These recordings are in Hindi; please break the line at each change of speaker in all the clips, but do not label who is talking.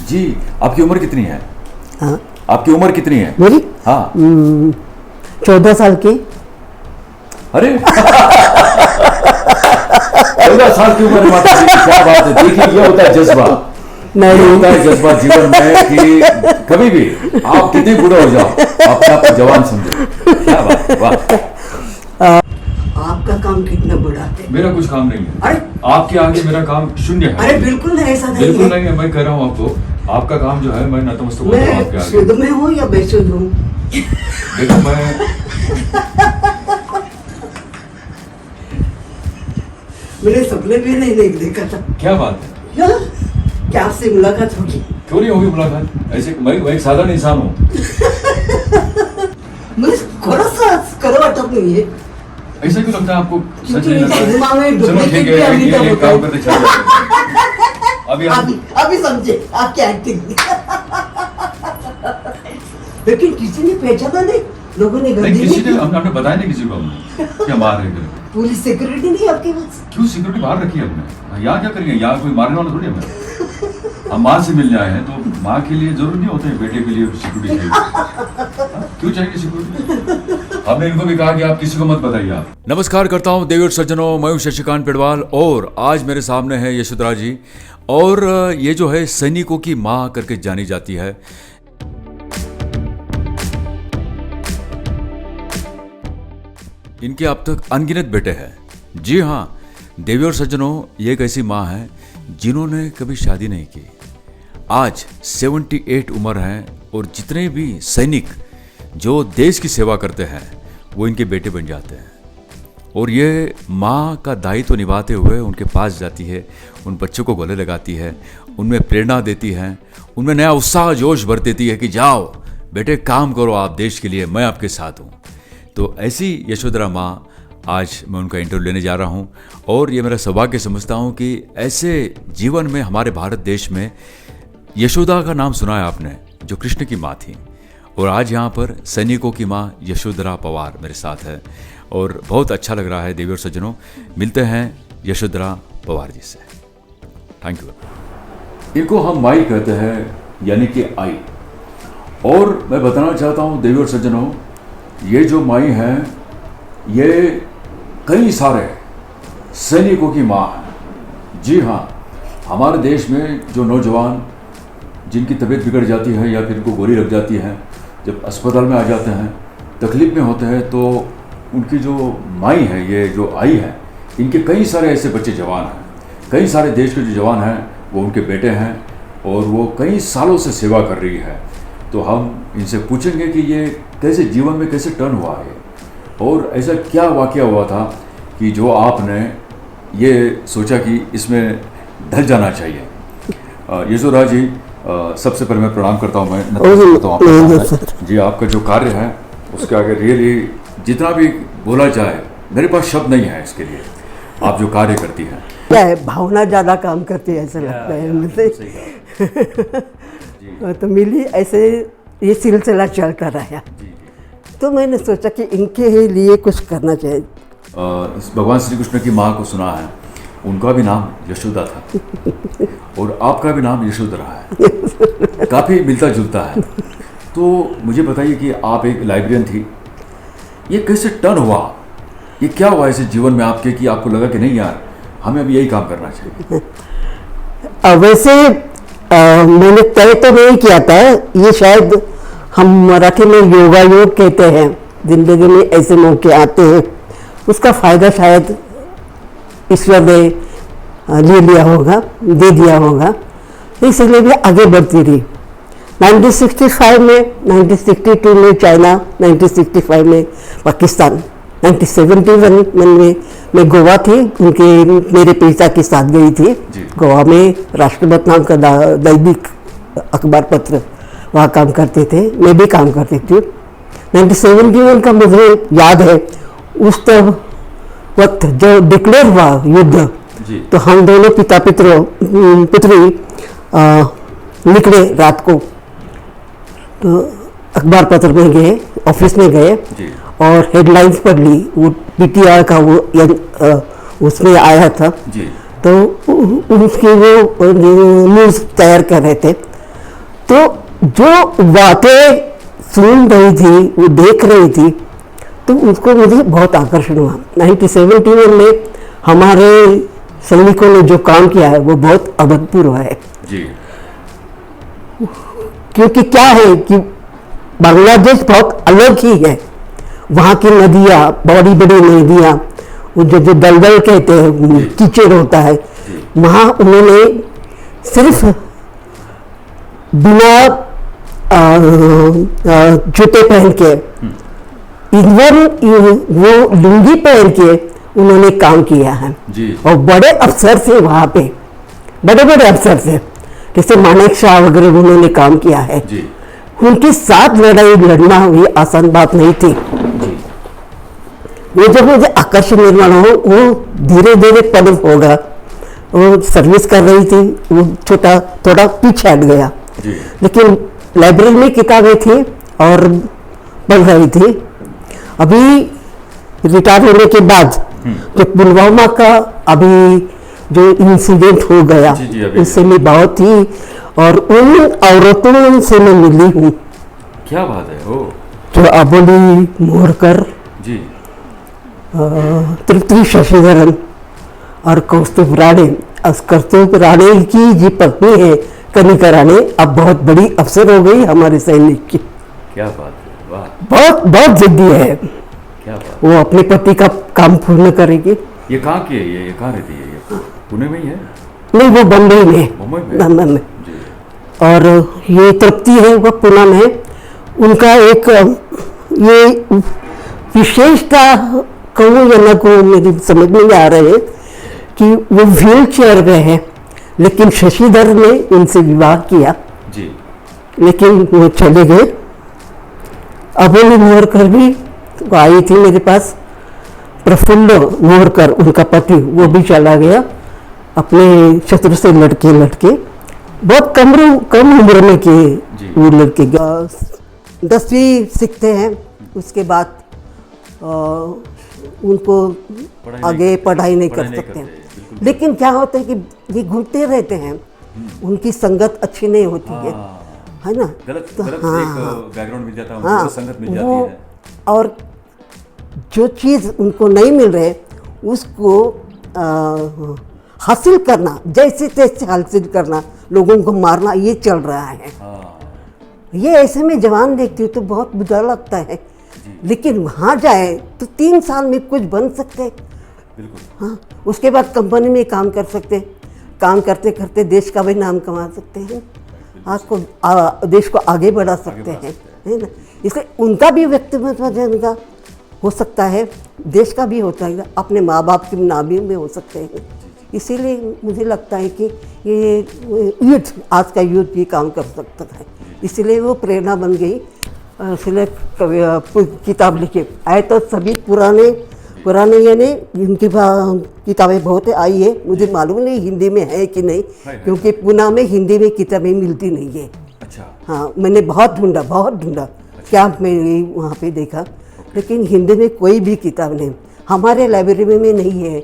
जी, आपकी उम्र कितनी है?
हाँ,
आपकी उम्र कितनी है?
मेरी
हाँ।
14 साल की।
अरे 14 साल की उम्र में माता जी, क्या बात है। देखिए, ये होता है जज्बा, ये होता है जज्बा जीवन में कि कभी भी आप कितने बूढ़े हो जाओ, अपने आप को जवान समझो। क्या बात है, वाह।
आपका काम कितना बड़ा है।
मेरा कुछ काम नहीं है।
अरे
आपके आगे मेरा काम शून्य है।
अरे बिल्कुल नहीं, ऐसा नहीं
बिल्कुल
है।
नहीं है। मैं कह रहा हूँ आपको, आपका काम जो है, मैं नतमस्तक होता हूँ आपके
मैं
आगे।
शुद्ध में हूँ या बेशुद्ध हूँ?
देखो, मैं
मैंने सपने में नहीं देखा था।
क्या बात है,
क्या क्या आपसे मुलाकात होगी?
क्यों नहीं होगी मुलाकात? ऐसे मैं एक साधारण इंसान हूँ।
मुझे थोड़ा सा करो वाटप नहीं है।
ऐसा क्यों लगता है आपको? सच
क्योंकि
नहीं लग रहा
सिनेमा में
है? चलो
डुप्लीकेट
ठीक
भी
है,
अभी तक
एक
होता
काम
है।
करते चलते हैं।
अभी समझे आपकी एक्टिंग। लेकिन किसी ने पहचाना नहीं, लोगों ने
नहीं,
गर्दी
किसी
नहीं
ने
की।
हमने बताया नहीं किसी को, हमने क्या मार रहे हैं।
पुलिस सिक्योरिटी नहीं आपके पास?
क्यों सिक्योरिटी बाहर रखी है हमने? यहाँ क्या करेंगे? यहाँ कोई मारने वाला थोड़ी है हमें। हम माँ से मिलने आए हैं, तो माँ के लिए जरूरी नहीं होता है बेटे के लिए सिक्योरिटी चाहिए। क्यों चाहिए सिक्योरिटी? हमने इनको भी कहा कि आप किसी को मत बताइए। आप नमस्कार करता हूँ देवी और सज्जनों, मैं हूँ शशिकांत पिडवाल और आज मेरे सामने है यशोधरा जी। और ये जो है सैनिकों की माँ करके जानी जाती है। इनके अब तक अनगिनत बेटे हैं। जी हाँ देवी और सज्जनों, ये एक ऐसी माँ है जिन्होंने कभी शादी नहीं की। आज 78 उम्र है और जितने भी सैनिक जो देश की सेवा करते हैं वो इनके बेटे बन जाते हैं। और ये माँ का दायित्व निभाते हुए उनके पास जाती है, उन बच्चों को गले लगाती है, उनमें प्रेरणा देती है, उनमें नया उत्साह जोश भर देती है कि जाओ बेटे काम करो आप देश के लिए, मैं आपके साथ हूँ। तो ऐसी यशोधरा माँ, आज मैं उनका इंटरव्यू लेने जा रहा हूँ और ये मेरा सौभाग्य समझता हूँ कि ऐसे जीवन में हमारे भारत देश में यशोदा का नाम सुना है आपने, जो कृष्ण की माँ थी। और आज यहाँ पर सैनिकों की माँ यशोधरा पवार मेरे साथ है और बहुत अच्छा लग रहा है। देवी और सज्जनों, मिलते हैं यशोधरा पवार जी से। Thank you. इनको हम माई कहते हैं, यानी कि आई। और मैं बताना चाहता हूँ देवी और सज्जनों, ये जो माई है ये कई सारे सैनिकों की माँ है। जी हाँ, हमारे देश में जो नौजवान जिनकी तबीयत बिगड़ जाती है या फिर इनको गोली लग जाती है, जब अस्पताल में आ जाते हैं, तकलीफ में होते हैं, तो उनकी जो माई है, ये जो आई है, इनके कई सारे ऐसे बच्चे जवान हैं। कई सारे देश के जो जवान हैं वो उनके बेटे हैं और वो कई सालों से सेवा कर रही है। तो हम इनसे पूछेंगे कि ये कैसे जीवन में कैसे टर्न हुआ है और ऐसा क्या वाकया हुआ था कि जो आपने ये सोचा कि इसमें ढल जाना चाहिए। यशोधरा जी, सबसे पहले मैं प्रणाम करता हूँ, मैं नमस्कार करता हूँ आपके सामने। जी, आपका जो कार्य है उसके आगे रियली जितना भी बोला जाए मेरे पास शब्द नहीं है इसके लिए। आप जो कार्य करती हैं,
क्या है, भावना ज़्यादा काम करती है ऐसा लगता है मुझे। तो मिली ऐसे ये सिलसिला चलता रहा, तो मैंने सोचा कि इनके लिए कुछ करना चाहिए।
भगवान श्री कृष्ण की माँ को सुना है, उनका भी नाम यशोदा था और आपका भी नाम यशोधरा है, काफ़ी मिलता जुलता है। तो मुझे बताइए कि आप एक लाइब्रेरियन थी, ये कैसे टर्न हुआ? ये क्या हुआ ऐसे जीवन में आपके कि आपको लगा कि नहीं यार, हमें अब यही काम करना चाहिए?
वैसे मैंने तय तो नहीं किया था, ये शायद हम मराठी में योगा योग कहते हैं, जिंदगी में ऐसे मौके आते हैं, उसका फ़ायदा शायद ईश्वर ने ले लिया होगा, दे दिया होगा, इसलिए भी आगे बढ़ती रही। 1965 में, 1962 में चाइना, 1965 में पाकिस्तान, 1971 में मैं गोवा थी, उनके मेरे पिता के साथ गई थी। गोवा में राष्ट्रपति नाम का दैनिक अखबार पत्र वहाँ काम करते थे, मैं भी काम करती थी। 1971 का मुझे याद है, उस वक्त जो डिक्लेयर हुआ युद्ध, तो हम दोनों पिता पुत्री निकले रात को, तो अखबार पत्र में गए, ऑफिस में गए और हेडलाइंस पढ़ ली। वो पीटीआर का वो उसमें आया था, तो उसकी वो न्यूज़ तैयार कर रहे थे। तो जो बातें सुन रही थी, वो देख रही थी, तो उसको मुझे बहुत आकर्षण हुआ। 1971 में हमारे सैनिकों ने जो काम किया है वो बहुत अभूतपूर्व है।
जी।
क्योंकि क्या है कि बांग्लादेश बहुत अलग ही है। वहाँ की नदियाँ, बड़ी बड़ी नदियाँ, वो जो दलदल कहते हैं, कीचड़ होता है, वहाँ उन्होंने सिर्फ बिना जूते पहन के, इवन वो लुंगी पहन के उन्होंने काम किया है।
जी।
और बड़े अफसर थे वहाँ पे, बड़े बड़े अफसर थे, जैसे मानेक शाह वगैरह उन्होंने काम किया है।
जी।
उनके साथ लड़ाई लड़ना हुई आसान बात नहीं थी। वो जब मुझे आकर्षण निर्माण हो, वो धीरे धीरे पनप होगा। वो सर्विस कर रही थी, वो छोटा थोड़ा पीछे हट गया।
जी।
लेकिन लाइब्रेरी में किताबें थी और पढ़ रही थी। अभी रिटायर होने के बाद जो पुलवामा का अभी जो इंसिडेंट हो गया, उससे मैं बहुत ही, और उन औरतों से मैं मिली हूँ।
क्या बात है। हो
जो अबोली मोरकर
जी,
तृप्ति शशिधरन और कौस्तुभ राणे। कौस्तुभ राणे की जी पत्नी है कनिका राणे, अब बहुत बड़ी अफसर हो गई हमारे सैनिक की।
क्या बात है। वाह।
बहुत बहुत जिद्दी है।
क्या बात।
वो अपने पति का काम पूर्ण करेगी।
ये कहाँ की है? ये कहाँ रहती है? ये पुणे में ही है?
नहीं, वो बम्बई में,
मुंबई में। जी।
और ये तृप्ति है, वो पुणे में। उनका एक ये विशेषता कहूँ या न कहूँ, मेरी समझ में आ रहे है कि वो व्हील चेयर में है, लेकिन शशिधर ने उनसे विवाह किया।
जी।
लेकिन वो चले गए। अबोली मोरकर भी आई थी मेरे पास। प्रफुल्ल मोरकर, उनका पति, वो भी चला गया अपने शत्रु से लड़के लड़के। बहुत कम उम्र में किए वो लड़के। 10वीं सीखते हैं, उसके बाद उनको आगे पढ़ाई नहीं कर सकते। लेकिन क्या होता है कि ये घूमते रहते हैं, उनकी संगत अच्छी नहीं होती है ना।
गलत
तो
गलत
हाँ,
एक बैकग्राउंड मिल जाता है,
हाँ,
संगत मिल जाती
वो,
है।
और जो चीज़ उनको नहीं मिल रहे उसको हासिल करना, जैसे तैसे हासिल करना, लोगों को मारना, ये चल रहा है। ये ऐसे में जवान देखती हूँ तो बहुत बुरा लगता है। लेकिन वहाँ जाए तो 3 साल में कुछ बन सकते।
बिल्कुल।
हाँ, उसके बाद कंपनी में काम कर सकते, काम करते करते देश का भी नाम कमा सकते हैं, आपको देश को आगे बढ़ा सकते हैं, है ना। इसलिए उनका भी व्यक्तित्व जनता हो सकता है, देश का भी होता है, अपने माँ बाप के नाम में हो सकते हैं। इसीलिए मुझे लगता है कि ये यूथ, आज का यूथ ये काम कर सकता है। इसलिए वो प्रेरणा बन गई। इसलिए किताब लिखे आए तो सभी पुराने यानी इनकी किताबें बहुत आई है। मुझे मालूम नहीं हिंदी में है कि नहीं, क्योंकि पुणे में हिंदी में किताबें मिलती नहीं है।
अच्छा।
हाँ, मैंने बहुत ढूंढा। अच्छा। क्या मैंने वहाँ पे देखा, लेकिन हिंदी में कोई भी किताब नहीं। हमारे लाइब्रेरी में नहीं है,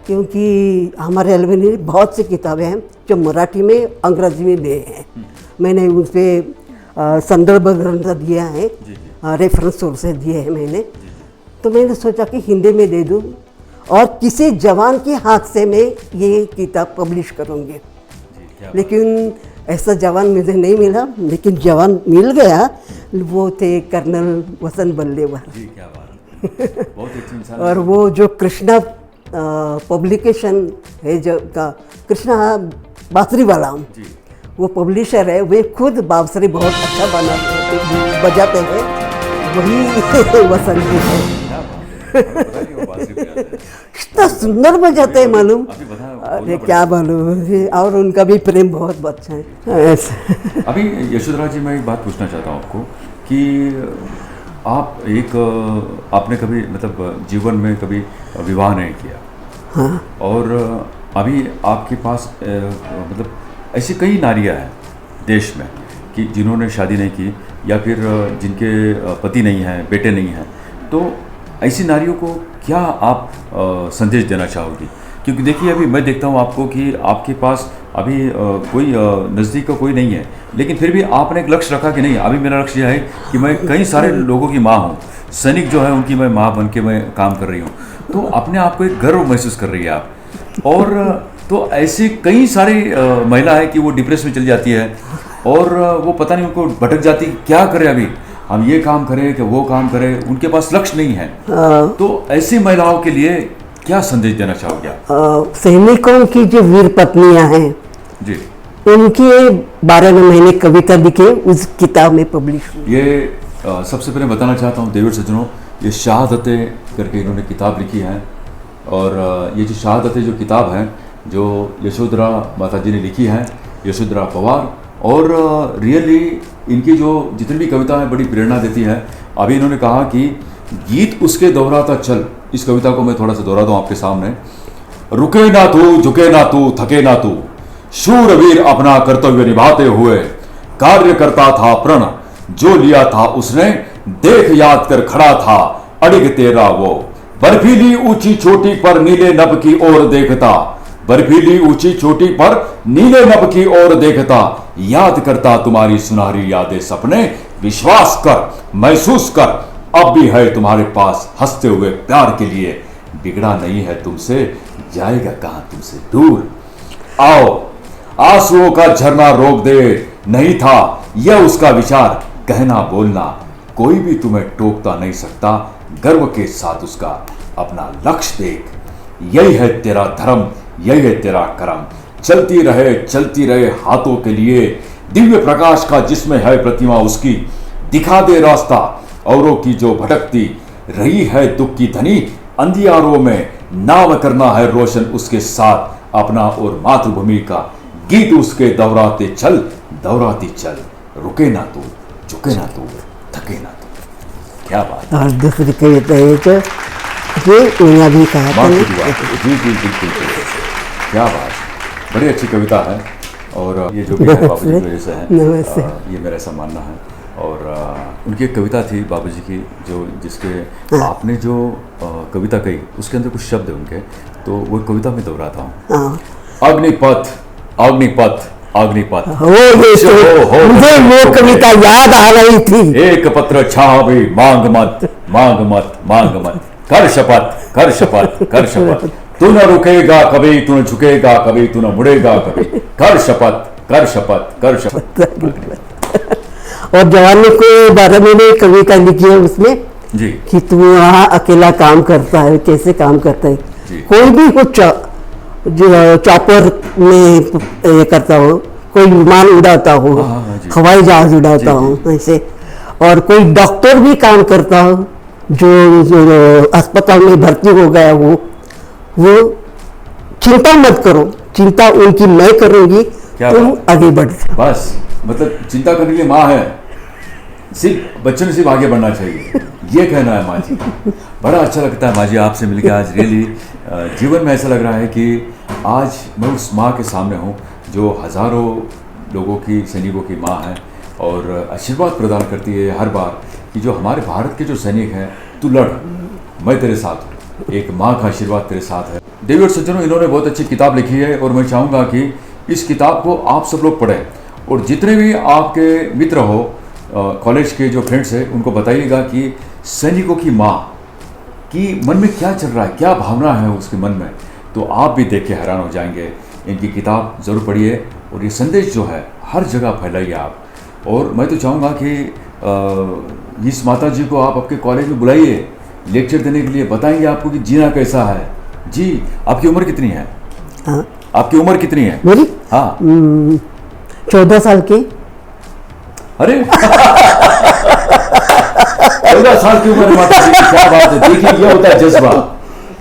क्योंकि हमारे लाइब्रेरी में बहुत सी किताबें हैं जो मराठी में, अंग्रेजी में भी हैं। मैंने उन पर संदर्भ ग्रंथ दिया है, रेफरेंस सोर्सेज दिए हैं मैंने। तो मैंने सोचा कि हिंदी में दे दूँ और किसी जवान के हाथ से मैं ये किताब पब्लिश करूँगी। लेकिन ऐसा जवान मुझे नहीं मिला, लेकिन जवान मिल गया, वो थे कर्नल वसंत बल्लेवर।
जी, क्या बात है। बहुत अच्छे इंसान।
और वो जो कृष्णा पब्लिकेशन है, जो का कृष्णा बांसुरीवाला, वो पब्लिशर है, वे खुद बांसुरी बहुत अच्छा बजाते हैं, वही वसंत जी है। इतना सुंदर बजाते हैं, मालूम। अरे क्या मालूम। और उनका भी प्रेम बहुत अच्छा है।
अभी यशोधरा जी, मैं एक बात पूछना चाहता हूँ आपको कि आपने कभी मतलब जीवन में कभी विवाह नहीं किया।
हाँ।
और अभी आपके पास मतलब ऐसी कई नारियाँ हैं देश में कि जिन्होंने शादी नहीं की, या फिर जिनके पति नहीं हैं, बेटे नहीं हैं। तो ऐसी नारियों को क्या आप संदेश देना चाहोगी? क्योंकि देखिए, अभी मैं देखता हूँ आपको कि आपके पास अभी कोई नज़दीक का कोई नहीं है, लेकिन फिर भी आपने एक लक्ष्य रखा कि नहीं, अभी मेरा लक्ष्य यह है कि मैं कई सारे लोगों की माँ हूँ, सैनिक जो है उनकी मैं माँ बन के मैं काम कर रही हूँ। तो अपने आप को एक गर्व महसूस कर रही है आप। और तो ऐसी कई सारी महिला है कि वो डिप्रेशन में चली जाती है और वो पता नहीं उनको भटक जाती क्या करें, अभी हम ये काम करें कि वो काम करें, उनके पास लक्ष्य नहीं है। तो ऐसी महिलाओं के लिए क्या संदेश देना चाहोगे आप?
सैनिकों की जो वीर पत्नियां हैं
जी,
उनके 12 महीने कविता लिखे उस किताब में पब्लिश हुई।
ये सबसे पहले बताना चाहता हूँ देवर सज्जनों, ये शहादतें करके इन्होंने किताब लिखी है। और ये जो शहादतें जो किताब है जो यशोधरा माता जी ने लिखी है, यशोधरा पवार, और रियली इनकी जो जितनी भी कविता है बड़ी प्रेरणा देती है। अभी इन्होंने कहा कि गीत उसके दोहराता चल, इस कविता को मैं थोड़ा सा दोहरा दूँ आपके सामने। रुके ना तू, झुके ना तू, थके ना तू, शूरवीर अपना कर्तव्य निभाते हुए कार्य करता था प्रण, जो लिया था उसने देख याद कर खड़ा था अडिग तेरा वो। बर्फीली ऊंची चोटी पर नीले नभ की ओर देखता, बर्फीली ऊंची चोटी पर नीले नभ की ओर देखता, याद करता तुम्हारी सुनहरी यादें सपने, विश्वास कर महसूस कर अब भी है तुम्हारे पास हंसते हुए प्यार के लिए, बिगड़ा नहीं है तुमसे जाएगा कहां तुमसे दूर। आओ आंसुओं का झरना रोक दे, नहीं था यह उसका विचार, कहना बोलना कोई भी तुम्हें टोकता नहीं सकता, गर्व के साथ उसका अपना लक्ष्य देख, यही है तेरा धर्म, यही है तेरा कर्म, चलती रहे हाथों के लिए, दिव्य प्रकाश का जिसमें है प्रतिमा उसकी, दिखा दे रास्ता औरों की जो भटकती रही है दुख की धनी, अंधियारों में नाम करना है रोशन उसके साथ अपना और मातृभूमि का, गीत उसके दोहराती चल, रुके ना तू, झुके ना तू, थके ना तू। क्या बात।
और दूसरी कविता है जो उन्हें भी कहा था।
जी, क्या बात, बड़ी अच्छी कविता है। और ये जो भी है बाबूजी की वजह से है, ये मेरा ऐसा मानना है। और उनकी एक कविता थी बाबूजी की जो जिसके आपने जो कविता कही उसके अंदर कुछ शब्द है उनके, तो वो कविता में दोहराता हूँ। अग्निपथ अग्निपथ अग्निपथ,
मुझे वो कविता याद आ रही थी।
एक पत्र छावे मांग मत, मांग मत, मांग मत, कर शपथ कर शपथ कर शपथ, तू न रुकेगा कभी, तू न झुकेगा कभी, तू न मुड़ेगा कभी, कर शपथ कर शपथ कर शपथ।
और जवानी को 12 महीने कविता लिखी है उसमें
जी,
कि तू वहाँ अकेला काम करता है, कैसे काम करता है, कोई भी हो जो चॉपर में ये करता हो, कोई विमान उड़ाता हो, हवाई जहाज उड़ाता हो ऐसे, और कोई डॉक्टर भी काम करता हो जो अस्पताल में भर्ती हो गया हो, वो चिंता मत करो, चिंता उनकी मैं करूंगी, तुम आगे बढ़।
बस मतलब चिंता करने की माँ है, सिर्फ बच्चों ने सिर्फ आगे बढ़ना चाहिए, ये कहना है माँ जी। बड़ा अच्छा लगता है माँ जी आपसे मिलकर आज, रियली जीवन में ऐसा लग रहा है कि आज मैं उस माँ के सामने हूँ जो हज़ारों लोगों की, सैनिकों की माँ है और आशीर्वाद प्रदान करती है हर बार कि जो हमारे भारत के जो सैनिक हैं, तू लड़, मैं तेरे साथ हूँ, एक माँ का आशीर्वाद तेरे साथ है। देवी और सज्जनों, इन्होंने बहुत अच्छी किताब लिखी है और मैं चाहूँगा कि इस किताब को आप सब लोग पढ़ें और जितने भी आपके मित्र हो, कॉलेज के जो फ्रेंड्स हैं, उनको बताइएगा कि सैनिकों की माँ की मन में क्या चल रहा है, क्या भावना है उसके मन में, तो आप भी देख के हैरान हो जाएंगे। इनकी किताब ज़रूर पढ़िए और ये संदेश जो है हर जगह फैलाइए आप। और मैं तो चाहूँगा कि इस माता जी को आप आपके कॉलेज में बुलाइए, लेक्चर देने के लिए, बताएंगे आपको कि जीना कैसा है। जी, आपकी उम्र कितनी है?
हाँ,
आपकी उम्र कितनी है?
मेरी?
हाँ,
14 साल की।
अरे 14 साल की उम्र में माता जी, क्या बात है। देखिए, ये होता है जज्बा,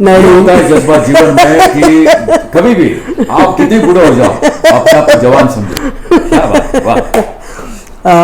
नहीं होता है जज्बा जीवन में कि कभी भी आप कितने बूढ़े हो जाओ, अपने आप को जवान समझो। क्या बात, वाह।